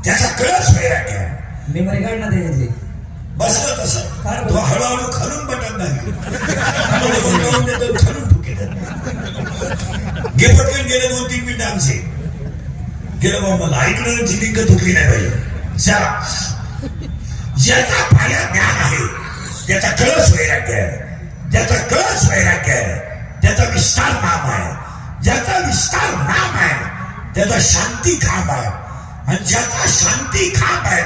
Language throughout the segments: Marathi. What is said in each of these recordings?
त्याचा कळस वैराग्य आहे. मेमरी कार्ड ना त्याच्यातली बसलं तसं तो हळूहळू खालून बटन नाही खालून फुकेल गे पटकन गेले 2-3 मिनिटं आमचे गेलं बाबा मला ऐकणाऱ्यांची लिंक तुटली नाही पाहिजे. ज्याचा पाया ज्ञान आहे त्याचा कळस वैराग्य आहे, ज्याचा कळस वैराग्य आहे त्याचा विस्तार नाम आहे, ज्याचा विस्तार नाम आहे त्याचा शांती खांब आहे, आणि ज्याचा शांती खांब आहे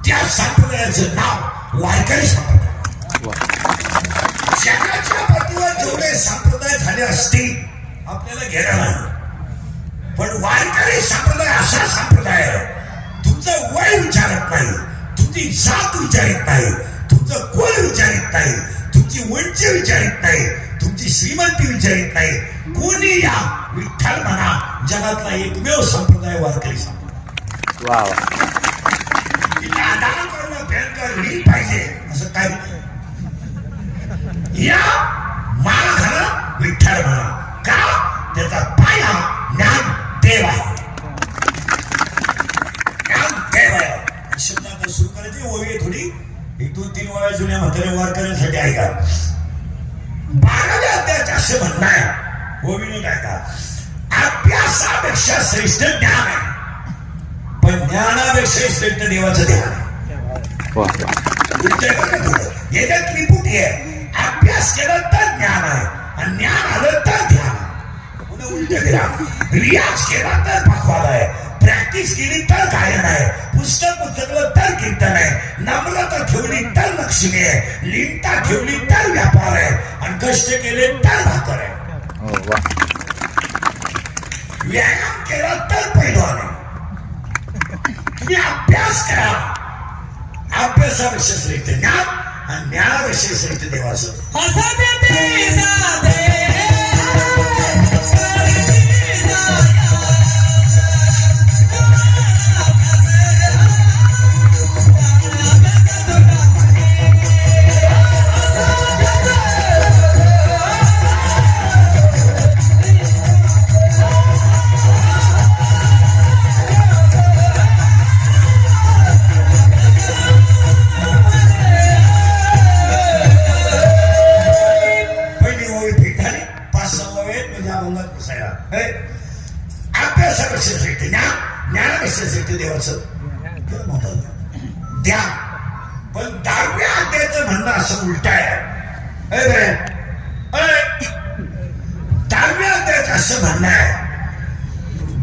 त्या संप्रदायाचं नाव वारकरी संप्रदाय. जगाच्या पाठीवर जेवढे संप्रदाय झाले असतील आपल्याला घेणं नाही, पण वारकरी संप्रदाय असा संप्रदाय आहे तुमचं वय विचारत नाही, तुमची जात विचारित नाही, तुमचं कुल विचारित नाही, तुमची उंची विचारित नाही, तुमची श्रीमंती विचारित नाही. कोणी या विठ्ठल म्हणा, जगातला एकमेव संप्रदाय वारकरी संप्रदाय. आधार करणं भयंकर रीत पाहिजे असं काय या माळ घाला विठ्ठल म्हणा का त्याचा पाया ज्ञान देव आहे. ज्ञान देव आहे शब्द आता सुरू करायची ओवी थोडी 1-2-3 वेळा जुन्या म्हाताऱ्या वारकऱ्यांसाठी ऐका. 12व्या अध्यायात असं म्हणणं आहे ओवीने काय का अभ्यासापेक्षा श्रेष्ठ ज्ञान आहे, पण ज्ञानापेक्षा श्रेष्ठ देवाचं ध्यान आहे. याच्यात त्रिपुटी आहे. अभ्यास केला तर ज्ञान आहे आणि ज्ञान आलं तर ध्यान आहे. पुन्हा उलट केला रियाज केला तर पखवाद आहे, प्रॅक्टिस केली तर गायन आहे, पुस्तक उचललं तर कीर्तन आहे, नम्रता ठेवली तर लक्ष्मी आहे, लिंता ठेवली तर व्यापार आहे, आणि कष्ट केले तर भाकर आहे. व्यायाम केला तर पैलवान आहे. तुम्ही अभ्यास करा. अभ्यासापेक्षा श्रेष्ठ ज्ञान आणि ज्ञानापेक्षा श्रेष्ठ देवाचं. अभ्यासापेक्षा श्रेष्ठ ज्ञान, ज्ञानापेक्षा श्रेष्ठ देवाचं ध्यान. पण 10व्या अध्यायाचं म्हणणं असं उलट आहे. 10व्या अध्यायाचं असं म्हणणं आहे.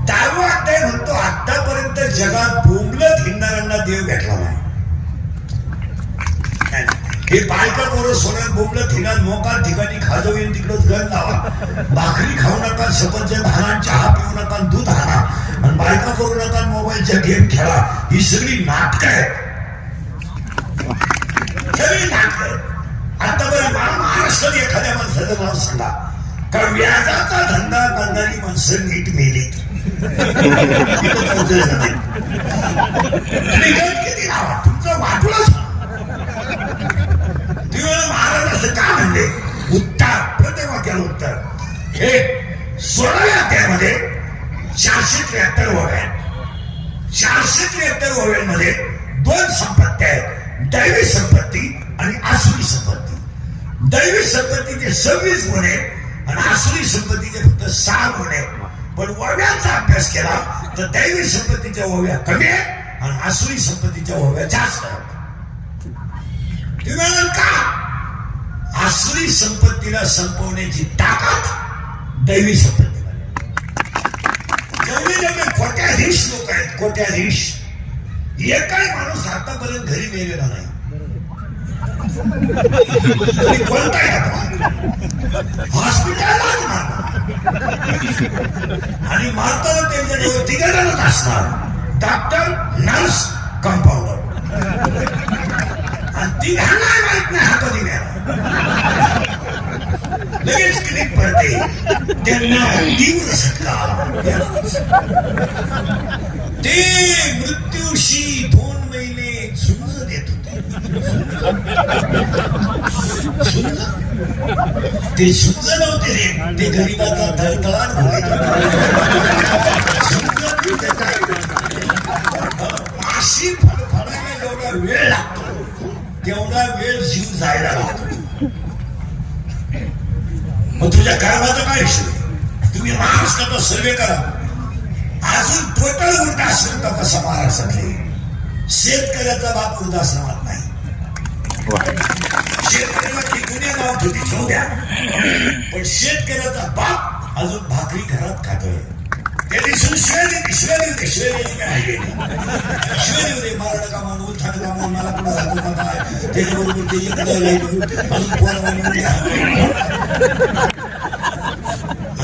10वा अध्याय म्हणतो आतापर्यंत जगात बोंबलत हिंडणाऱ्यांना देव भेटला नाही. हे बायका पोरं सोन्यात बोंबलत हिंडत मोकार ठिकाणी खाजवीन तिकडच गण लावा, भाकरी खाऊ नका, सफरचंद हाना, चहा पिऊ नका, दूध हाना, आणि बायका करू नका, मोबाईलच्या गेम खेळा. ही सगळी नाटक आहेत, सगळी नाटक आहेत. आतापर्यंत महाराष्ट्रात एखाद्या माणसाचं नाव सांगा कारण व्याजाचा धंदा करणारी माणसं नीट मेली. किती लावा तुमचं वाटूनच महाराज असं का म्हणले. उत्तर प्रत्येक वाक्याला उत्तर. हे 16व्या अध्यायामध्ये 473 ओव्या, 473 ओव्यांमध्ये 2 संपत्ती आहेत, दैवी संपत्ती आणि आसुरी संपत्ती. दैवी संपत्तीचे 26 गुण आहेत आणि आसुरी संपत्तीचे फक्त 6 गुण आहेत. पण ओव्यांचा अभ्यास केला तर दैवी संपत्तीच्या ओव्या कमी आहेत आणि आसुरी संपत्तीच्या ओव्या जास्त आहेत. का आसुरी संपत्तीला संपवण्याची ताकद दैवी संपत्तीला. जेवढे कोट्याधीश लोक आहेत, कोट्याधीश, एकही माणूस आतापर्यंत घरी मेलेला नाही. कोणताही हॉस्पिटललाच मारणार आणि मारताना त्यांच्याजवळ 3 जणच असणार, डॉक्टर, नर्स, कंपाऊंडर. आणि 3 माहित नाही हा कधी मिळाला. लगेच क्लिक पडते त्यांना तीव्र झटका. ते मृत्यूशी 2 महिने झुंज देत होते. ते झुंज नव्हते ते गरीबाचा थरथराट तेवढा वेळ जीव जायला लागतो. मग तुझ्या कर्माचा काय विषय? तुम्ही महाराष्ट्राचा सर्वे करा, अजून टोटल वृद्धाश्रम कसा महाराष्ट्रातले. शेतकऱ्याचा बाप वृद्धाश्रमात नाही. शेतकऱ्याला दुनिया नाव ठेवू द्या, पण शेतकऱ्याचा बाप अजून भाकरी घरात खातोय. त्या दिवशी शिवाजी मारण कामा उलथाण कामा मला पुन्हा जातो काय त्याच्याबरोबर ते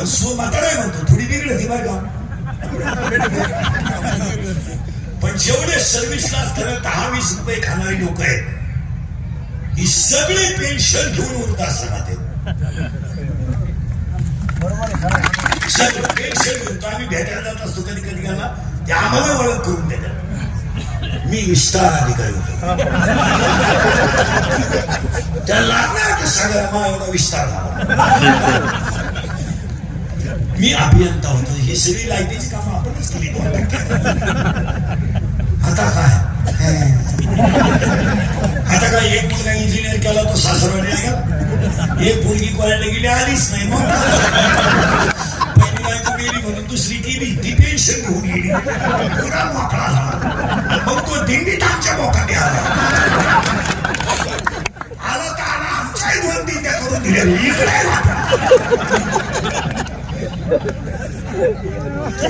सो म्हातारा म्हणतो थोडी वेगळी होती बरं का. पण जेवढे सर्व्हिसला असताना 10-20 रुपये खाणारी लोक आहेत, ही सगळे पेन्शन घेऊन वृद्धाश्रमात आहेत. सगळं पेन्शन घेऊन आम्ही भेटायला जात असतो कधी कधी गेला ते आम्हाला ओळख करून देतात. मी विस्तार अधिकारी होतो, त्याला लागणार सगळं मला एवढा विस्तार झाला. मी अभियंता होतो. ही सगळी लाईटीची कामं आपणच केली. आता काय एक मुलगा इंजिनियर केला तो सासरवाडीला गेला, एक मुलगी कॉलेजला गेली आलीच नाही. मग पहिली बायको गेली म्हणून दुसरी केली, ती पेन्शन घेऊन गेली, पुरा मोकळा झाला. मग तो दिंडीत आमच्या मोकाने आला तर आला आमच्याही 2 दिंड्या करून दिल्या.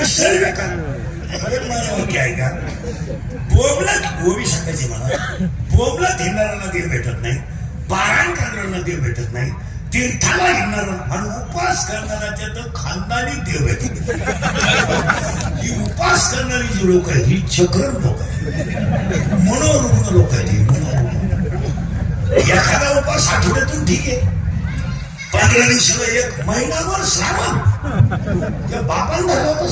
सर्वे कर आहे का? बोबलत ओवी सांगायची मला, बोबलत हिंडणाऱ्यांना देव भेटत नाही, पारायण करणाऱ्यांना देव भेटत नाही, तीर्थाला हिंडणारा आणि उपास करणाऱ्याच्या तर खानदानी देव भेटत. ही उपास करणारी जी लोक आहेत ही चक्रम लोक आहेत, मनोरुग्ण लोक आहेत. एखादा उपास आठवड्यातून ठीक आहे, 15 दिवसाला 1 महिनाभर श्रावण त्या बापान धरला होता.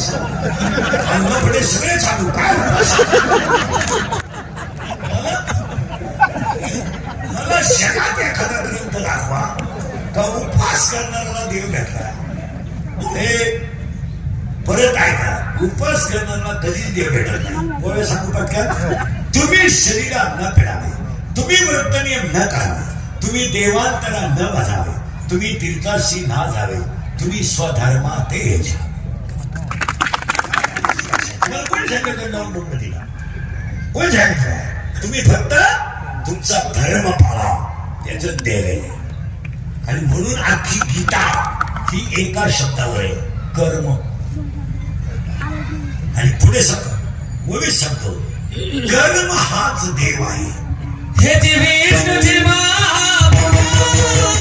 अन्नपडे सगळे चालू काय मला जगात एखादा ग्रंथ दाखवा का उपवास करणाऱ्याला देव भेटला. हे परत ऐका, उपवास करणाऱ्याला कधीच देव भेटत नाही. बोल सांगू पटकन. तुम्ही शरीरात न पिडावे, तुम्ही व्रतनियम न करावे, तुम्ही देवांतरा न बसावे, तुम्ही तीर्थाशी ना जावे, तुम्ही स्वधर्मात यायचे. कोण सांगितलं जाऊन प्रकृतीला? कोण सांगितलं? तुम्ही फक्त तुमचा धर्म पाळा, त्याचं देव आहे. आणि म्हणून आखी गीता ही एका शब्दावर आहे, कर्म. आणि पुढे सांगतो, कर्म हाच देव.